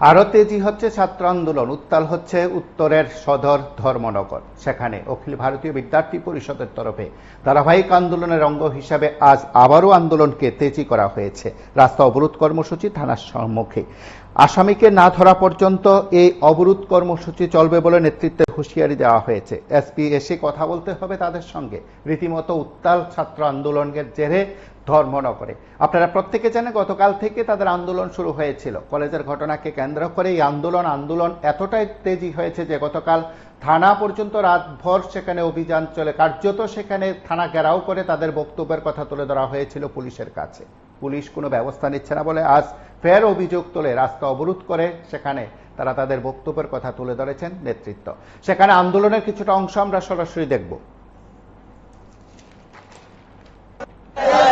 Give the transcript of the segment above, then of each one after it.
আরো তেজি হচ্ছে ছাত্র আন্দোলন, উত্তাল হচ্ছে উত্তরের সদর ধর্মনগর। সেখানে অখিল ভারতীয় বিদ্যার্থী পরিষদের তরফে ধারাবাহিক আন্দোলনের অঙ্গ হিসাবে আজ আবারও আন্দোলনকে তেজি করা হয়েছে। রাস্তা অবরোধ কর্মসূচি থানার সম্মুখে। আসামিকে না ধরা পর্যন্ত এই অবরোধ কর্মসূচি চলবে বলে নেতৃত্বের হুঁশিয়ারি দেওয়া হয়েছে। এসপি এসে কথা বলতে হবে তাদের সঙ্গে। রীতিমতো উত্তাল ছাত্র আন্দোলনের জেরে ধর্মনগরে। আপনারা প্রত্যেকে জানেন গতকাল থেকে তাদের আন্দোলন শুরু হয়েছিল। কলেজের ঘটনাকে কেন্দ্র করে এই আন্দোলন এতটাই তেজি হয়েছে যে গতকাল থানা পর্যন্ত রাতভর সেখানে অভিযান চলে। কার্যত সেখানে থানা ঘেরাও করে তাদের বক্তব্যের কথা তুলে ধরা হয়েছিল পুলিশের কাছে। পুলিশ কোনো ব্যবস্থা নিচ্ছে না বলে আজ ফের অভিযোগ তুলে রাস্তা অবরোধ করে সেখানে তারা তাদের বক্তব্যের কথা তুলে ধরেছেন নেতৃত্ব। সেখানে আন্দোলনের কিছুটা অংশ আমরা সরাসরি দেখব।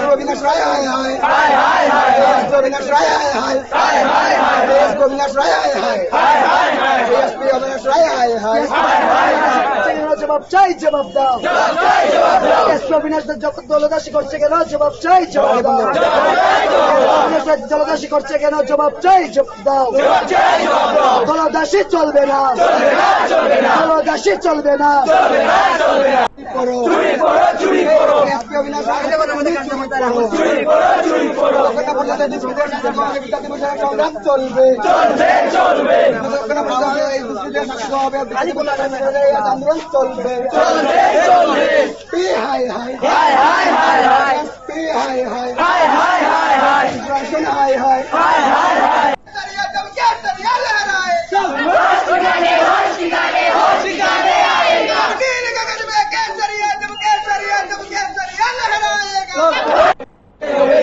Govinda Shray hai hai hai hai hai Govinda Shray hai hai hai hai hai Govinda Shray hai hai hai hai hai ASP Govinda Shray hai hai hai hai জবাব চাই জবাব দাও এসপি অবিনাশ দলদাসী করছে কেন জবাব চাই জবাব দাও দলদাসী করছে কেন জবাব চাই জবাব দাও দলদাসী চলবে না দলদাসী চলবে না চুরি করো এসপি অবিনাশ চলবে আন্দোলন চলবে high high high high high high high high high high high high high high high high high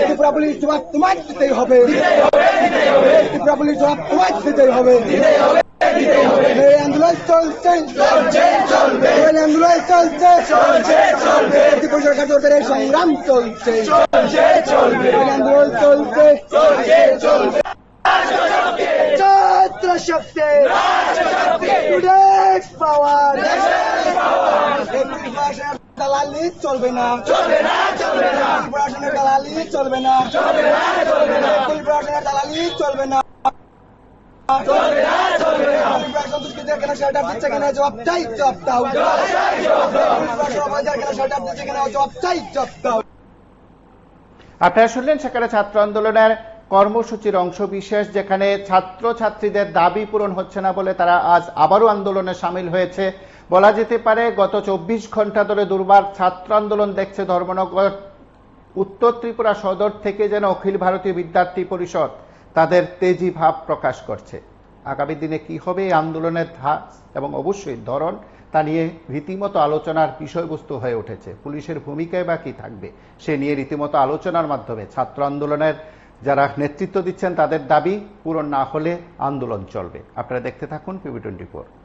Tripura police জবাব তোমায় দিতেই হবে ত্রিপুরা পুলিশ জবাব তোমায় দিতেই হবে আন্দোলন চলছে আন্দোলন চলছে ত্রিপুরা সরকার জোরদার সংগ্রাম চলছে আন্দোলন চলছে ছাত্র শক্তি টুডেজ পাওয়ার দালালি চলবে না প্রশাসনের দালালি চলবে না প্রশাসনের দালালি চলবে না জবাব চাই জবাব দাও জবাব চাই জবাব দাও। আপনারা শুনলেন সেখানে ছাত্র আন্দোলনের কর্মসূচির অংশ বিশেষ, যেখানে ছাত্র ছাত্রীদের দাবি পূরণ হচ্ছে না বলে তারা আজ আবারও আন্দোলনে সামিল হয়েছে। বলা যেতে পারে গত 24 ঘন্টা ধরে দুর্বার ছাত্র আন্দোলন দেখছে ধর্মনগর। উত্তর ত্রিপুরা সদর থেকে যেন অখিল ভারতীয় বিদ্যার্থী পরিষদ তাদের তেজি ভাব প্রকাশ করছে। আগামী দিনে কি হবে এই আন্দোলনের ধাঁচ এবং অবশ্যই ধরন, তা নিয়ে রীতিমতো আলোচনার বিষয়বস্তু হয়ে উঠেছে। পুলিশের ভূমিকায় বা কি থাকবে সে নিয়ে রীতিমতো আলোচনার মাধ্যমে ছাত্র আন্দোলনের যারা নেতৃত্ব দিচ্ছেন তাদের দাবি পূরণ না হলে আন্দোলন চলবে। আপনারা দেখতে থাকুন PB24।